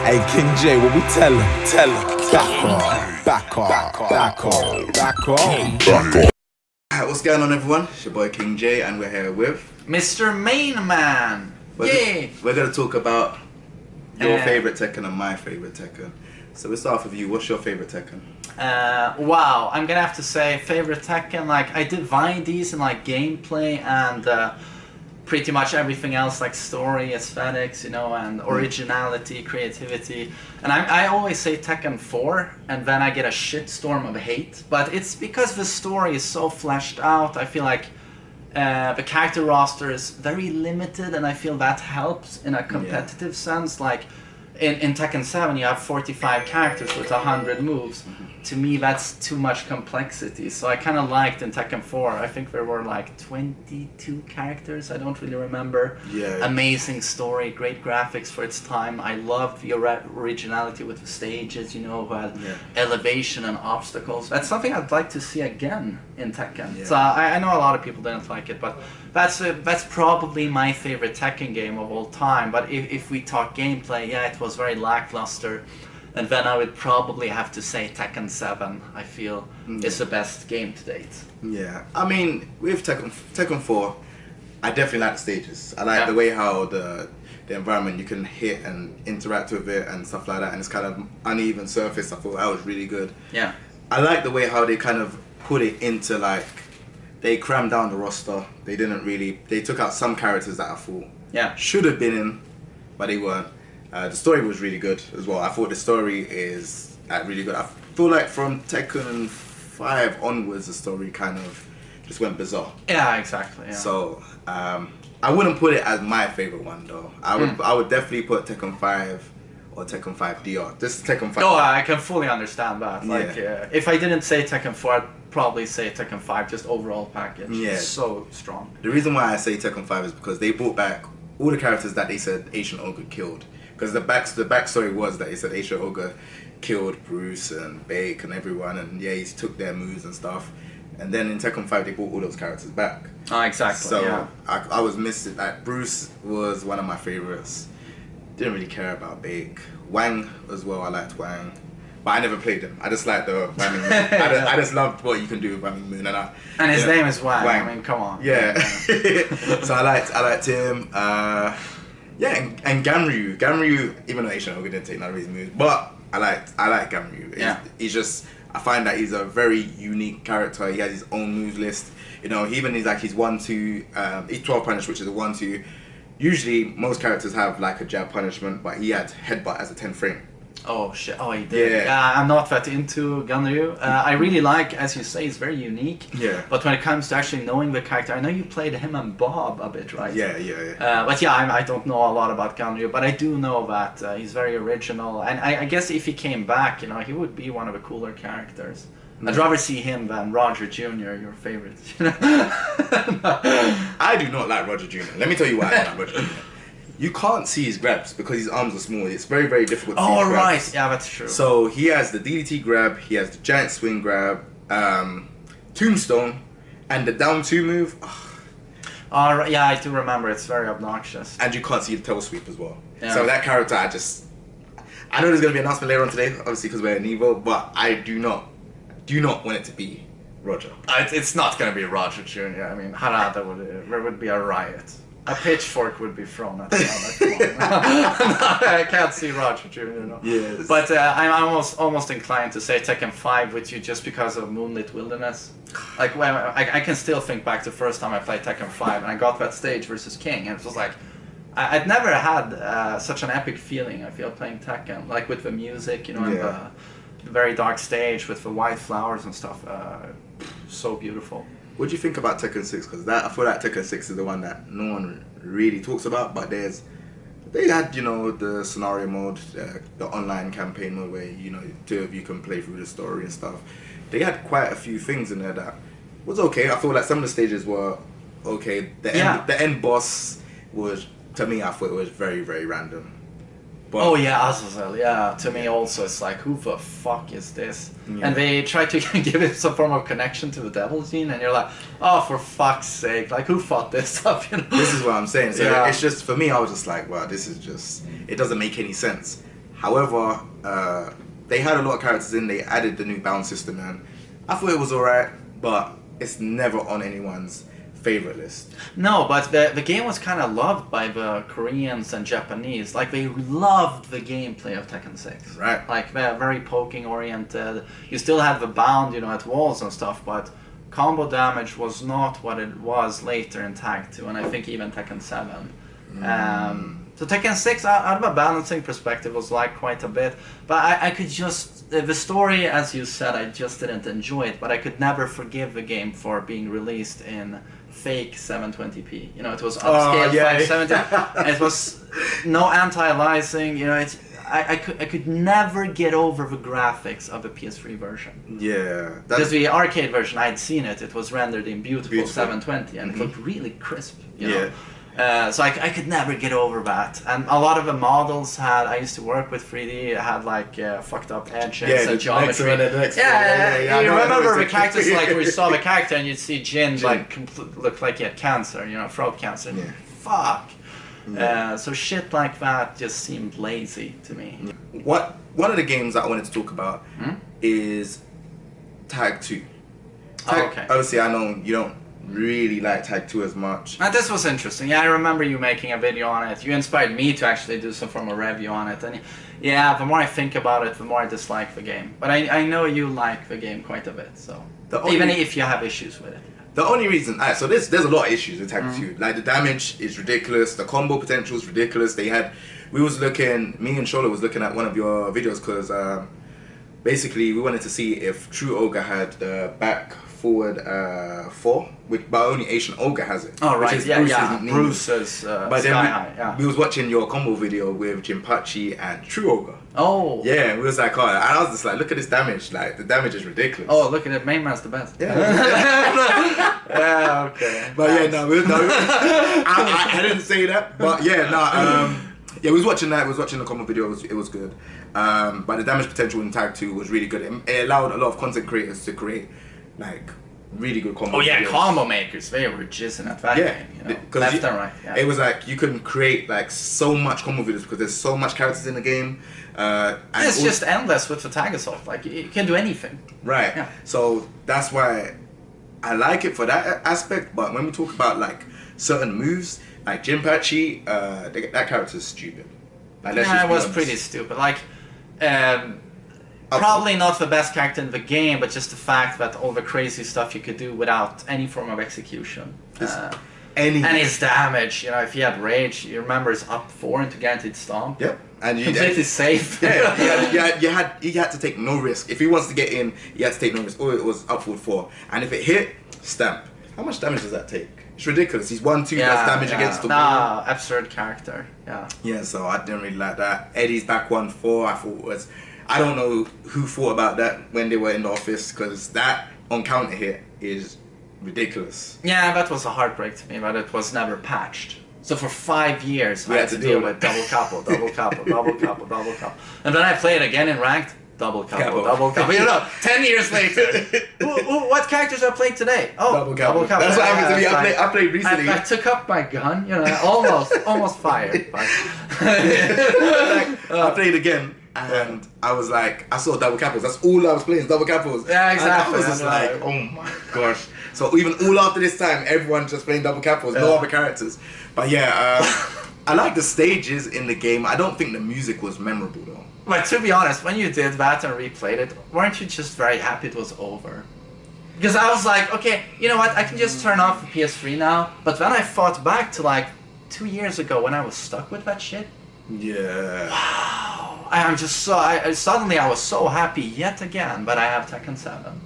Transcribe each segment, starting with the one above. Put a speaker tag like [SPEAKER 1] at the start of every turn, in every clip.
[SPEAKER 1] Hey King J, what we tell him? Tell him. Back on.
[SPEAKER 2] What's going on, everyone? It's your boy King J, and we're here with
[SPEAKER 3] Mr. Main Man.
[SPEAKER 2] We're gonna talk about your favorite Tekken and my favorite Tekken. So we'll start off with you. What's your favorite Tekken?
[SPEAKER 3] Wow, I'm gonna have to say favorite Tekken. Like I divide these in like gameplay and pretty much everything else, like story, aesthetics, you know, and originality, creativity. And I always say Tekken 4, and then I get a shitstorm of hate. But it's because the story is so fleshed out. I feel like the character roster is very limited, and I feel that helps in a competitive sense. Like in Tekken 7, you have 45 characters with 100 moves. To me, that's too much complexity. So I kind of liked in Tekken 4, I think there were like 22 characters, I don't really remember.
[SPEAKER 2] Yeah.
[SPEAKER 3] Amazing story, great graphics for its time. I loved the originality with the stages, you know, elevation and obstacles. That's something I'd like to see again in Tekken.
[SPEAKER 2] Yeah.
[SPEAKER 3] So I know a lot of people didn't like it, but that's probably my favorite Tekken game of all time. But if we talk gameplay, yeah, it was very lackluster. And then I would probably have to say Tekken 7, I feel, is the best game to date.
[SPEAKER 2] Yeah, I mean, with Tekken 4, I definitely like the stages. I like the way how the environment, you can hit and interact with it and stuff like that, and it's kind of uneven surface. I thought that was really good.
[SPEAKER 3] Yeah.
[SPEAKER 2] I like the way how they kind of put it into, like, they crammed down the roster. They didn't really, they took out some characters that I thought should have been in, but they weren't. The story was really good as well. I thought the story is really good. I feel like from Tekken 5 onwards, the story kind of just went bizarre.
[SPEAKER 3] Yeah, exactly. Yeah.
[SPEAKER 2] So I wouldn't put it as my favorite one though. I would definitely put Tekken 5 or Tekken 5 DR. This is Tekken 5.
[SPEAKER 3] No, I can fully understand that. Like, if I didn't say Tekken 4, I'd probably say Tekken 5. Just overall package. Yeah. It's so strong.
[SPEAKER 2] The reason why I say Tekken 5 is because they brought back all the characters that they said Asian Ogre killed. Because the backstory was that he said Aisha Ogre killed Bruce and Bake and everyone, and he took their moves and stuff. And then in Tekken 5 they brought all those characters back.
[SPEAKER 3] Oh, exactly.
[SPEAKER 2] So I was missing. Like Bruce was one of my favorites. Didn't really care about Bake. Wang as well. I liked Wang, but I never played him. I just liked the Wang Moon. I just loved what you can do with Wang Moon, and
[SPEAKER 3] his name is Wang. I mean, come on.
[SPEAKER 2] Yeah. So I liked him. Yeah, and Ganryu, even though Asian Ogre didn't take none of his moves, but I like Ganryu. He's just, I find that he's a very unique character. He has his own moves list. You know, even he's 1-2, he's 12 punish, which is a 1-2. Usually, most characters have like a jab punishment, but he had headbutt as a 10 frame.
[SPEAKER 3] Oh shit! Oh, he did. Yeah, I'm not that into Ganryu. I really like, as you say, he's very unique.
[SPEAKER 2] Yeah.
[SPEAKER 3] But when it comes to actually knowing the character, I know you played him and Bob a bit, right?
[SPEAKER 2] Yeah.
[SPEAKER 3] But yeah, I don't know a lot about Ganryu, but I do know that he's very original, and I guess if he came back, you know, he would be one of the cooler characters. I'd rather see him than Roger Jr., your favorite.
[SPEAKER 2] I do not like Roger Jr. Let me tell you why I don't like Roger Jr. You can't see his grabs because his arms are small. It's very, very difficult to see his grabs.
[SPEAKER 3] Right. Yeah, that's true.
[SPEAKER 2] So he has the DDT grab, he has the giant swing grab, tombstone, and the down 2 move.
[SPEAKER 3] Right. Yeah, I do remember. It's very obnoxious.
[SPEAKER 2] And you can't see the tail sweep as well.
[SPEAKER 3] Yeah.
[SPEAKER 2] So that character, I know there's going to be an announcement later on today, obviously because we're in Evo, but I do not want it to be Roger.
[SPEAKER 3] It's not going to be Roger Jr. I mean, there would be a riot. A pitchfork would be thrown at him. I can't see Roger Jr. No.
[SPEAKER 2] Yes.
[SPEAKER 3] But I'm almost inclined to say Tekken 5 with you just because of Moonlit Wilderness. Like when I can still think back to the first time I played Tekken 5 and I got that stage versus King, and it was like I'd never had such an epic feeling. I feel playing Tekken, like with the music, you know, and the very dark stage with the white flowers and stuff. So beautiful.
[SPEAKER 2] What do you think about Tekken 6? Because I feel like Tekken 6 is the one that no one really talks about, but they had, you know, the scenario mode, the online campaign mode where, you know, 2 of you can play through the story and stuff. They had quite a few things in there that was okay. I feel like some of the stages were okay. The end boss was, to me, I thought it was very, very random. But
[SPEAKER 3] oh yeah, Azazel, yeah. To me also, it's like, who the fuck is this? Yeah. And they try to give it some form of connection to the devil scene, and you're like, oh, for fuck's sake, like, who fought this up, you know?
[SPEAKER 2] This is what I'm saying. So it's just, for me, I was just like, wow, this is just, it doesn't make any sense. However, they had a lot of characters in. They added the new bound system, and I thought it was alright, but it's never on anyone's favorite list.
[SPEAKER 3] No, but the game was kind of loved by the Koreans and Japanese. Like, they loved the gameplay of Tekken 6.
[SPEAKER 2] Right.
[SPEAKER 3] Like, very poking oriented. You still had the bound, you know, at walls and stuff, but combo damage was not what it was later in Tag 2, and I think even Tekken 7. So Tekken 6, out of a balancing perspective, was liked quite a bit, but I could just, the story, as you said, I just didn't enjoy it, but I could never forgive the game for being released in fake 720p. You know, it was upscaled 570, and it was no anti-aliasing, you know, I could never get over the graphics of the PS3 version.
[SPEAKER 2] Yeah.
[SPEAKER 3] Because the arcade version, I'd seen it, it was rendered in beautiful 720, and it looked really crisp, you know. So I could never get over that, and a lot of the models had. I used to work with 3D. It had like fucked up edges and geometry. You remember the characters like where you saw the character and you'd see Jin like look like he had cancer, you know, throat cancer.
[SPEAKER 2] Yeah.
[SPEAKER 3] Fuck. So shit like that just seemed lazy to me.
[SPEAKER 2] One of the games that I wanted to talk about is Tag 2.
[SPEAKER 3] Okay.
[SPEAKER 2] Obviously, I know you don't really like Tag 2 as much.
[SPEAKER 3] And this was interesting. Yeah, I remember you making a video on it. You inspired me to actually do some form of review on it. And yeah, the more I think about it, the more I dislike the game. But I know you like the game quite a bit, so even if you have issues with it.
[SPEAKER 2] The only reason, so there's a lot of issues with Tag 2. Like, the damage is ridiculous, the combo potential is ridiculous. Me and Shola was looking at one of your videos because basically we wanted to see if True Ogre had the back forward 4, but only Asian Ogre has it.
[SPEAKER 3] Oh right, Bruce's
[SPEAKER 2] Sky
[SPEAKER 3] High. Yeah.
[SPEAKER 2] We was watching your combo video with Jinpachi and True Ogre.
[SPEAKER 3] Oh.
[SPEAKER 2] Yeah, we was like, oh, and I was just like, look at this damage. Like, the damage is ridiculous.
[SPEAKER 3] Oh, look at it. Main man's the best.
[SPEAKER 2] Yeah.
[SPEAKER 3] Yeah. Okay.
[SPEAKER 2] But yeah, no, I didn't say that. But yeah, no. Yeah, we was watching that. We was watching the combo video. It was good. But the damage potential in Tag 2 was really good. It allowed a lot of content creators to create like really good combo.
[SPEAKER 3] Oh yeah,
[SPEAKER 2] videos.
[SPEAKER 3] Combo makers. They were jizzing at that game. You know, left and right. Yeah.
[SPEAKER 2] It was like you can create like so much combo videos because there's so much characters in the game. And
[SPEAKER 3] it's just endless with the Tag Assault. Like you can do anything.
[SPEAKER 2] Right.
[SPEAKER 3] Yeah.
[SPEAKER 2] So that's why I like it for that aspect. But when we talk about like certain moves, like Jinpachi, that character's stupid. Like,
[SPEAKER 3] yeah, it was pretty stupid. Like. Probably not the best character in the game, but just the fact that all the crazy stuff you could do without any form of execution. And his damage, you know, if he had rage, you remember it's up 4 into guaranteed stomp.
[SPEAKER 2] Yep. And
[SPEAKER 3] completely safe.
[SPEAKER 2] Yeah, he had to take no risk. If he wants to get in, he had to take no risk. Oh, it was up forward 4. And if it hit, stamp. How much damage does that take? It's ridiculous. He's 1-2 that's damage against the wall.
[SPEAKER 3] Absurd character. Yeah.
[SPEAKER 2] Yeah, so I didn't really like that. Eddie's back 1-4, I thought was... I don't know who thought about that when they were in the office, because that on counter hit is ridiculous.
[SPEAKER 3] Yeah, that was a heartbreak to me, but it was never patched. So for 5 years I had to deal with double couple, double couple, double couple, double couple. And then I played again in ranked, double couple, double couple. You know, 10 years later. What characters are played today? Oh, double couple.
[SPEAKER 2] That's what happened to me. I played recently.
[SPEAKER 3] I took up my gun, you know, almost fired. But
[SPEAKER 2] I played again. And I was like, I saw double capitals. That's all I was playing, double capitals.
[SPEAKER 3] Yeah, exactly.
[SPEAKER 2] And I was just like, oh my gosh. So even all after this time, everyone's just playing double capitals, no other characters. But yeah, I like the stages in the game. I don't think the music was memorable though.
[SPEAKER 3] But to be honest, when you did that and replayed it, weren't you just very happy it was over? Because I was like, okay, you know what, I can just turn off the PS3 now. But then I thought back to like 2 years ago when I was stuck with that shit.
[SPEAKER 2] Yeah.
[SPEAKER 3] Wow. I'm just so, suddenly I was so happy yet again, but I have Tekken 7.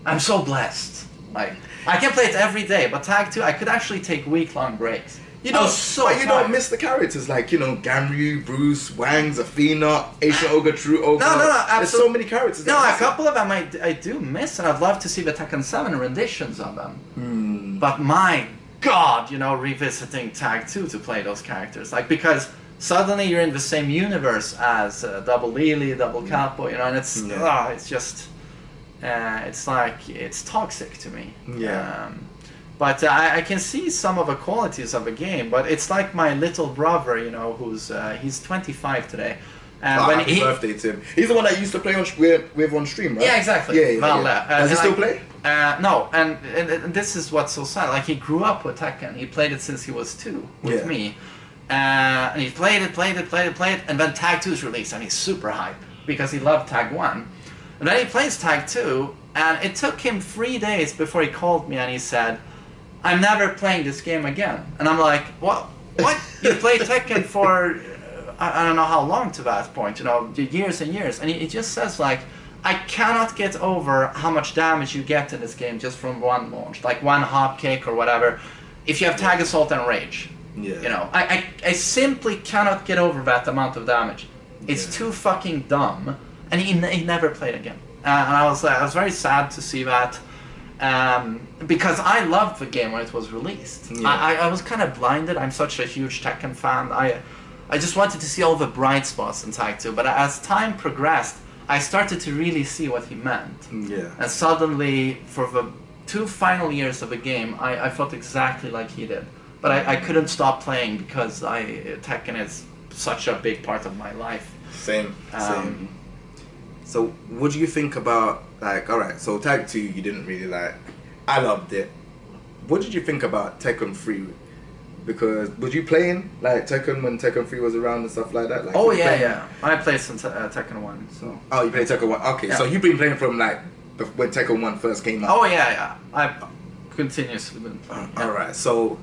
[SPEAKER 3] I'm so blessed. Like, I can play it every day, but Tag 2, I could actually take week-long breaks.
[SPEAKER 2] You don't miss the characters like, you know, Gamryu, Bruce, Wang, Zafina, Asian Ogre, True Ogre.
[SPEAKER 3] No, absolutely.
[SPEAKER 2] There's so many characters.
[SPEAKER 3] No, a couple of them I do miss, and I'd love to see the Tekken 7 renditions of them. But my God, you know, revisiting Tag 2 to play those characters. Like, because suddenly you're in the same universe as Double Lily, Double Capo, you know, and it's just, it's like, it's toxic to me.
[SPEAKER 2] Yeah.
[SPEAKER 3] But I can see some of the qualities of the game, but it's like my little brother, you know, who's, he's 25 today, And
[SPEAKER 2] happy birthday to him. He's the one that used to play with on stream, right?
[SPEAKER 3] Yeah, exactly.
[SPEAKER 2] Yeah. Does he still play?
[SPEAKER 3] No, and this is what's so sad. Like, he grew up with Tekken. He played it since he was 2 with me. And he played it, and then Tag 2 is released, and he's super hyped because he loved Tag 1. And then he plays Tag 2, and it took him 3 days before he called me and he said, "I'm never playing this game again." And I'm like, what? You played Tekken for I don't know how long to that point, years and years. And he just says, like, I cannot get over how much damage you get in this game just from one launch, like one hop kick or whatever. If you have Tag Assault and Rage, I simply cannot get over that amount of damage. It's too fucking dumb. And he never played again. And I was very sad to see that. Because I loved the game when it was released. I was kind of blinded. I'm such a huge Tekken fan. I just wanted to see all the bright spots in Tag 2, but as time progressed, I started to really see what he meant. And suddenly, for the 2 final years of the game, I felt exactly like he did. But I couldn't stop playing because Tekken is such a big part of my life.
[SPEAKER 2] Same. So what do you think about, like, alright, so Tag 2 you didn't really like. I loved it. What did you think about Tekken 3? Because, was you playing, like, Tekken when Tekken 3 was around and stuff like that? Like,
[SPEAKER 3] yeah. I played since Tekken 1, so...
[SPEAKER 2] Oh, you played Tekken 1? Okay, so you've been playing from, like, when Tekken 1 first came out?
[SPEAKER 3] Oh, yeah. I've continuously been playing.
[SPEAKER 2] Alright, so,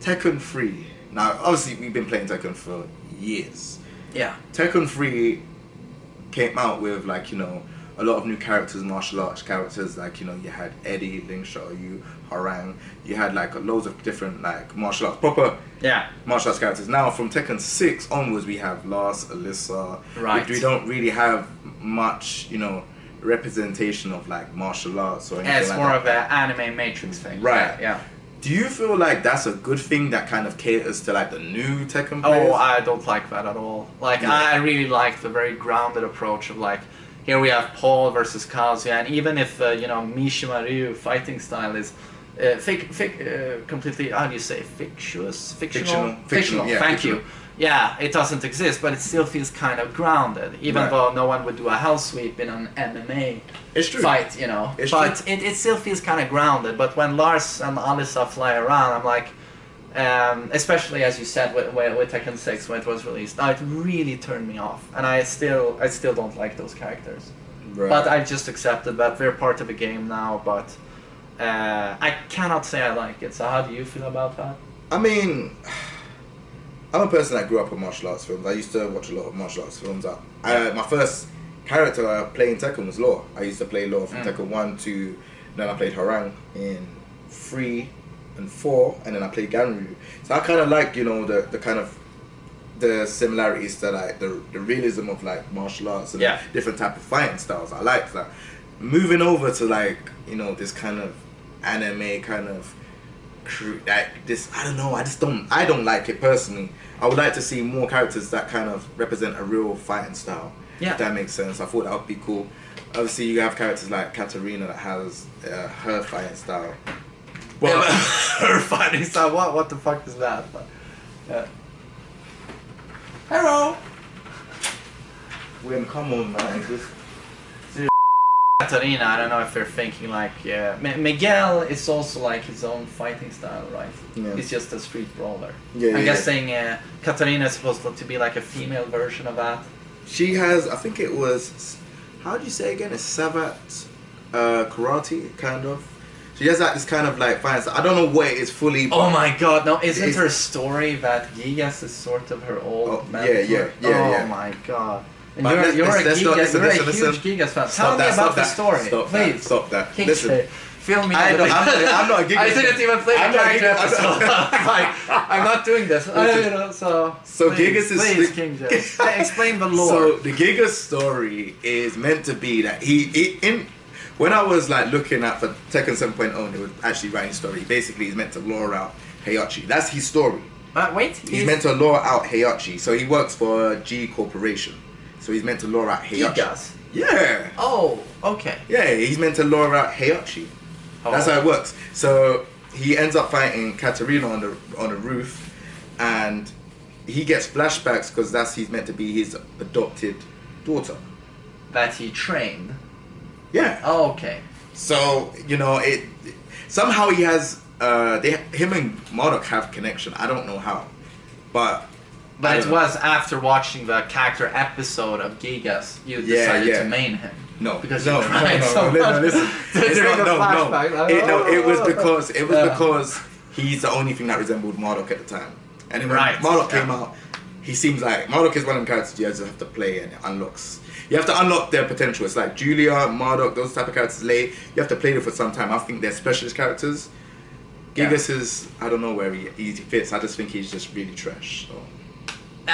[SPEAKER 2] Tekken 3. Now, obviously, we've been playing Tekken for years.
[SPEAKER 3] Yeah.
[SPEAKER 2] Tekken 3 came out with, like, a lot of new characters, martial arts characters, like, you had Eddie, Ling Xiaoyu, Harang. You had, like, loads of different, like, martial arts, proper martial arts characters. Now, from Tekken 6 onwards, we have Lars, Alyssa.
[SPEAKER 3] Right.
[SPEAKER 2] We don't really have much, representation of, like, martial arts or anything like that.
[SPEAKER 3] It's more of an anime matrix thing.
[SPEAKER 2] Right.
[SPEAKER 3] Yeah.
[SPEAKER 2] Do you feel like that's a good thing that kind of caters to, like, the new Tekken players?
[SPEAKER 3] Oh, I don't like that at all. Like, I really like the very grounded approach of, like, here we have Paul versus Kazuya, and even if, Mishima Ryu fighting style is completely, how do you say, fictional,
[SPEAKER 2] yeah,
[SPEAKER 3] thank you. Yeah, it doesn't exist, but it still feels kind of grounded, even though no one would do a hell sweep in an MMA fight,
[SPEAKER 2] It's
[SPEAKER 3] but
[SPEAKER 2] true.
[SPEAKER 3] it still feels kind of grounded. But when Lars and Alyssa fly around, I'm like, especially as you said with Tekken 6 when it was released, it really turned me off, and I still don't like those characters.
[SPEAKER 2] Right.
[SPEAKER 3] But I've just accepted that they're part of the game now. But I cannot say I like it. So how do you feel about that?
[SPEAKER 2] I mean, I'm a person that grew up with martial arts films. I used to watch a lot of martial arts films. My first character playing Tekken was Law. I used to play Law from Tekken 1 to, then I played Harang in 3 and 4, and then I played Ganryu. So I kind of like, the kind of the similarities to, like, the realism of, like, martial arts and different type of fighting styles. I like that. Moving over to, like, this kind of anime kind of this, I don't know, I don't like it personally. I would like to see more characters that kind of represent a real fighting style.
[SPEAKER 3] Yeah.
[SPEAKER 2] If that makes sense. I thought that would be cool. Obviously, you have characters like Katarina that has her fighting style.
[SPEAKER 3] But her fighting style, what the fuck is that? Hello!
[SPEAKER 2] Wim, come on, man.
[SPEAKER 3] Katarina, I don't know if they're thinking like, Miguel is also like his own fighting style, right?
[SPEAKER 2] Yeah.
[SPEAKER 3] He's just a street brawler.
[SPEAKER 2] Yeah,
[SPEAKER 3] I'm guessing Katarina is supposed to be like a female version of that.
[SPEAKER 2] She has, I think it was, how do you say again? It's Savat karate, kind of. She has like this kind of like fighting style. I don't know what it is fully.
[SPEAKER 3] Oh my god, no, isn't her story that Gigas is sort of her old mentor?
[SPEAKER 2] Yeah.
[SPEAKER 3] Oh my god. And you're a huge Gigas fan. Tell me about the story, please.
[SPEAKER 2] Stop that.
[SPEAKER 3] Kick
[SPEAKER 2] Listen.
[SPEAKER 3] it. Film me.
[SPEAKER 2] I'm not a Gigas fan.
[SPEAKER 3] I didn't even play the character episode. I'm not doing this.
[SPEAKER 2] So
[SPEAKER 3] please,
[SPEAKER 2] Gigas is...
[SPEAKER 3] Please, Kingjaetv. Explain the lore.
[SPEAKER 2] So the Gigas story is meant to be that when I was like looking at for Tekken 7.0, they were actually writing story. Basically, he's meant to lure out Heihachi. That's his story.
[SPEAKER 3] Wait.
[SPEAKER 2] He's meant to lure out Heihachi. So he works for G Corporation. So he's meant to lure out Heihachi.
[SPEAKER 3] Gigas?
[SPEAKER 2] Yeah.
[SPEAKER 3] Oh, okay.
[SPEAKER 2] Yeah, he's meant to lure out Heihachi. That's how it works. So he ends up fighting Katarina on the roof, and he gets flashbacks because he's meant to be his adopted daughter.
[SPEAKER 3] That he trained.
[SPEAKER 2] Yeah.
[SPEAKER 3] Oh, okay.
[SPEAKER 2] So it somehow he has him and Modok have connection. I don't know how, but
[SPEAKER 3] it was after watching the character episode of Gigas you decided to main him.
[SPEAKER 2] No,
[SPEAKER 3] because
[SPEAKER 2] no,
[SPEAKER 3] you cried so much.
[SPEAKER 2] Listen. It's
[SPEAKER 3] During
[SPEAKER 2] not,
[SPEAKER 3] the
[SPEAKER 2] no,
[SPEAKER 3] flashback,
[SPEAKER 2] no.
[SPEAKER 3] like,
[SPEAKER 2] It was because he's the only thing that resembled Modok at the time. And then when Modok came out, he seems like Modok is one of the characters you just have to play and it unlocks. You have to unlock their potential. It's like Julia, Modok, those type of characters. You have to play them for some time. I think they're specialist characters. Gigas is, I don't know where he fits. I just think he's just really trash. So.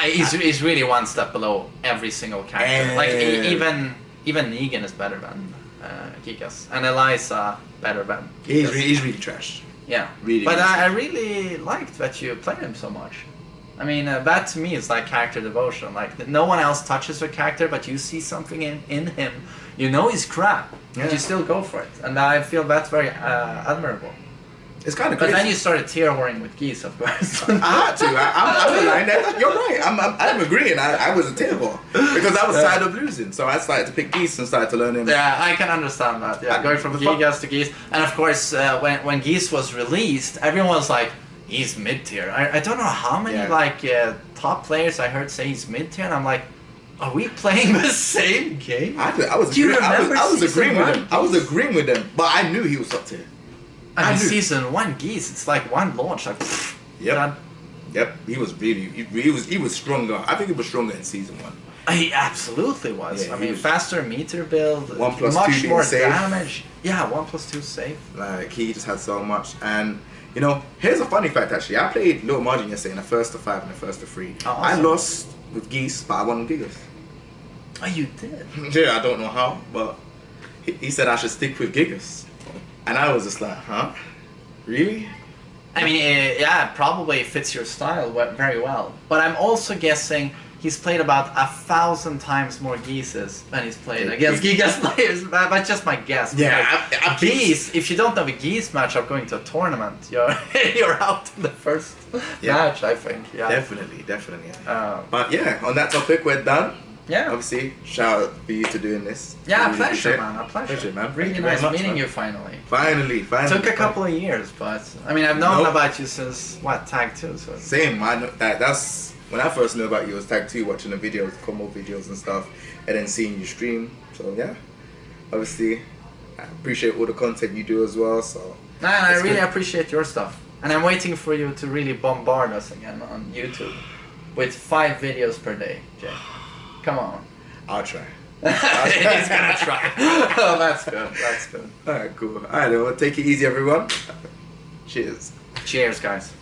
[SPEAKER 3] He's really one step below every single character. Like even Negan is better than Gigas, and Eliza better than Gigas.
[SPEAKER 2] He's really trash.
[SPEAKER 3] Yeah,
[SPEAKER 2] really.
[SPEAKER 3] But
[SPEAKER 2] really
[SPEAKER 3] I really liked that you played him so much. I mean, that to me is like character devotion. Like no one else touches the character, but you see something in him. You know he's crap, but you still go for it, and I feel that's very admirable.
[SPEAKER 2] It's kind of
[SPEAKER 3] But
[SPEAKER 2] crazy.
[SPEAKER 3] then you started tear-warring with Geese, of course.
[SPEAKER 2] I had to. I'm lying there. You're right. I'm agreeing. I was a tear-ball because I was tired of losing. So I started to pick Geese and started to learn him.
[SPEAKER 3] Yeah, I can understand that. Yeah, going from Gigas to Geese. And of course, when Geese was released, everyone was like, he's mid-tier. I don't know how many top players I heard say he's mid-tier, and I'm like, are we playing the same game?
[SPEAKER 2] I was agreeing with him. I was agreeing with them, but I knew he was top tier.
[SPEAKER 3] I mean, season 1 Geese, it's like one launch. Like,
[SPEAKER 2] yep. He was really, he was stronger. I think he was stronger in season 1.
[SPEAKER 3] He absolutely was.
[SPEAKER 2] Yeah,
[SPEAKER 3] I mean, faster meter build,
[SPEAKER 2] 1+2
[SPEAKER 3] much more
[SPEAKER 2] safe.
[SPEAKER 3] damage. Yeah, 1+2 safe.
[SPEAKER 2] Like he just had so much. And here's a funny fact actually. I played Little Margin yesterday in the first to 5 and the first to 3.
[SPEAKER 3] Oh, awesome.
[SPEAKER 2] I lost with Geese, but I won with Gigas.
[SPEAKER 3] Oh, you did?
[SPEAKER 2] Yeah, I don't know how, but he said I should stick with Gigas. And I was just like, huh? Really?
[SPEAKER 3] I mean, yeah, probably fits your style very well. But I'm also guessing he's played about 1,000 times more Geeses than he's played against Gigas players. That's just my guess.
[SPEAKER 2] Yeah,
[SPEAKER 3] Geese, if you don't have a Geese matchup going to a tournament, you're out in the first match, I think. Yeah.
[SPEAKER 2] Definitely. But yeah, on that topic, we're done.
[SPEAKER 3] Yeah.
[SPEAKER 2] Obviously, shout out for you to doing this.
[SPEAKER 3] Yeah,
[SPEAKER 2] really
[SPEAKER 3] pleasure, man. A pleasure,
[SPEAKER 2] man.
[SPEAKER 3] Really
[SPEAKER 2] Thank you
[SPEAKER 3] nice
[SPEAKER 2] very much,
[SPEAKER 3] meeting
[SPEAKER 2] man.
[SPEAKER 3] you finally.
[SPEAKER 2] Finally.
[SPEAKER 3] Took a couple of years, but I mean, I've known about you since Tag 2. So.
[SPEAKER 2] Same. That's when I first knew about you. Was Tag 2, watching the videos, combo videos and stuff, and then seeing you stream. So yeah, obviously, I appreciate all the content you do as well. So.
[SPEAKER 3] Man, I really appreciate your stuff, and I'm waiting for you to really bombard us again on YouTube with 5 videos per day, Jay. Come on.
[SPEAKER 2] I'll try.
[SPEAKER 3] He's gonna try. Oh, that's good.
[SPEAKER 2] Alright, cool. Alright, well, take it easy, everyone. Cheers.
[SPEAKER 3] Cheers, guys.